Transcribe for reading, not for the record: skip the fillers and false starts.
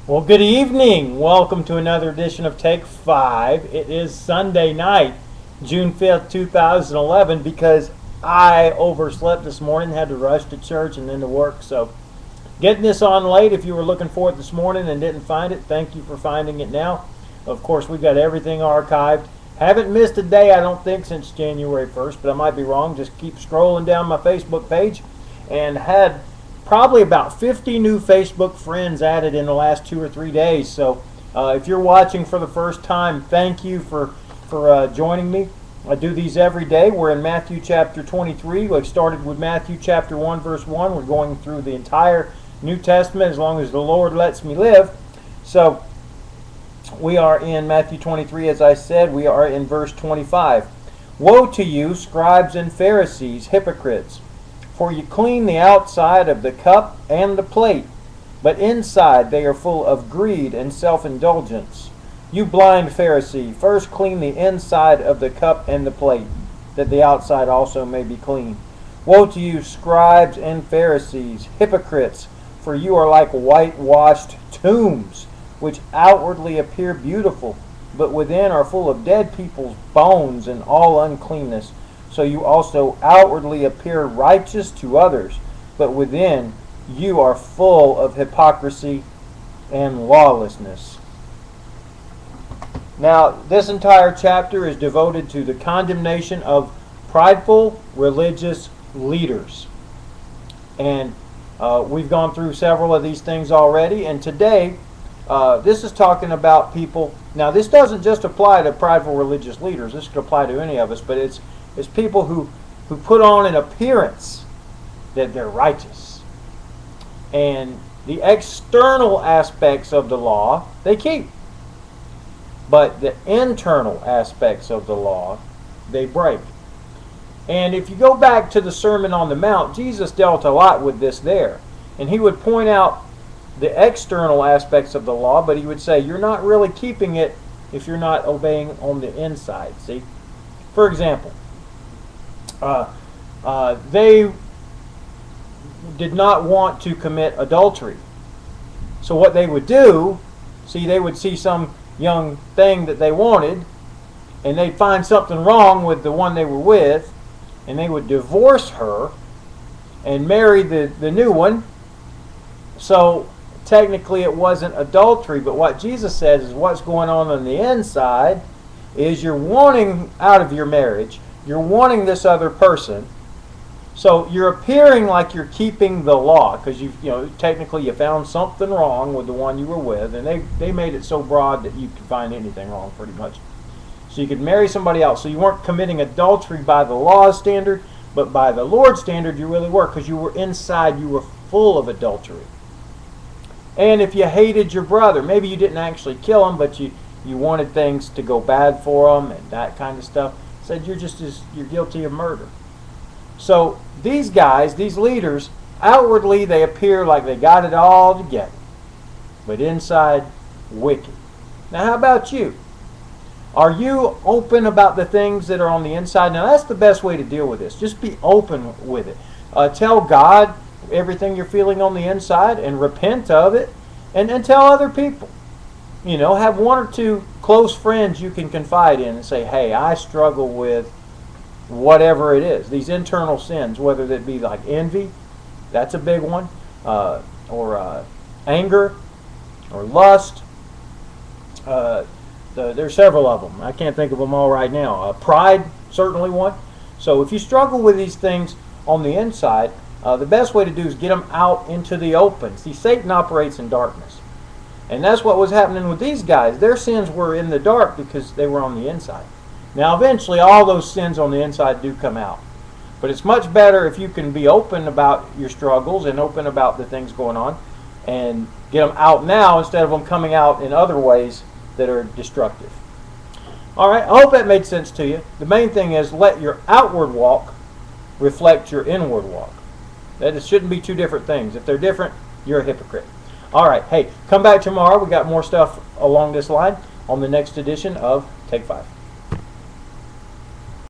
Well, good evening. Welcome to another edition of Take 5. It is Sunday night, June 5th, 2011, because I overslept this morning, had to rush to church and then to work. So, getting this on late, if you were looking for it this morning and didn't find it, thank you for finding it now. Of course, we've got everything archived. Haven't missed a day, I don't think, since January 1st, but I might be wrong. Just keep scrolling down my Facebook page and had probably about 50 new Facebook friends added in the last 2 or 3 days. So if you're watching for the first time, thank you for joining me. I do these every day. We're in Matthew chapter 23. We started with Matthew chapter 1, verse 1. We're going through the entire New Testament as long as the Lord lets me live. So we are in Matthew 23, as I said. We are in verse 25. Woe to you, scribes and Pharisees, hypocrites! For you clean the outside of the cup and the plate, but inside they are full of greed and self-indulgence. You blind Pharisee, first clean the inside of the cup and the plate, that the outside also may be clean. Woe to you, scribes and Pharisees, hypocrites! For you are like whitewashed tombs, which outwardly appear beautiful, but within are full of dead people's bones and all uncleanness. So you also outwardly appear righteous to others, but within you are full of hypocrisy and lawlessness. Now, this entire chapter is devoted to the condemnation of prideful religious leaders. And we've gone through several of these things already, and today this is talking about people. Now, this doesn't just apply to prideful religious leaders. This could apply to any of us, but it's people who put on an appearance that they're righteous. And the external aspects of the law, they keep. But the internal aspects of the law, they break. And if you go back to the Sermon on the Mount, Jesus dealt a lot with this there. And he would point out the external aspects of the law, but he would say, you're not really keeping it if you're not obeying on the inside. See? For example, they did not want to commit adultery. So what they would do, they would see some young thing that they wanted, and they'd find something wrong with the one they were with, and they would divorce her and marry the new one. So technically it wasn't adultery, but what Jesus says is what's going on the inside is you're wanting out of your marriage. You're wanting this other person, so you're appearing like you're keeping the law because technically you found something wrong with the one you were with, and they made it so broad that you could find anything wrong pretty much. So you could marry somebody else. So you weren't committing adultery by the law's standard, but by the Lord's standard you really were, because you were inside, you were full of adultery. And if you hated your brother, maybe you didn't actually kill him, but you wanted things to go bad for him and that kind of stuff, said you're guilty of murder. So these guys, these leaders, outwardly they appear like they got it all together, but inside, wicked. Now how about you? Are you open about the things that are on the inside? Now that's the best way to deal with this. Just be open with it. Tell God everything you're feeling on the inside and repent of it, and tell other people. Have one or two close friends you can confide in and say, hey, I struggle with whatever it is, these internal sins, whether that be like envy, that's a big one, or anger, or lust. There's several of them. I can't think of them all right now. Pride, certainly one. So if you struggle with these things on the inside, the best way to do is get them out into the open. See, Satan operates in darkness. And that's what was happening with these guys. Their sins were in the dark because they were on the inside. Now eventually all those sins on the inside do come out. But it's much better if you can be open about your struggles and open about the things going on and get them out now instead of them coming out in other ways that are destructive. Alright, I hope that made sense to you. The main thing is let your outward walk reflect your inward walk. That shouldn't be two different things. If they're different, you're a hypocrite. Alright, hey, come back tomorrow. We got more stuff along this line on the next edition of Take 5.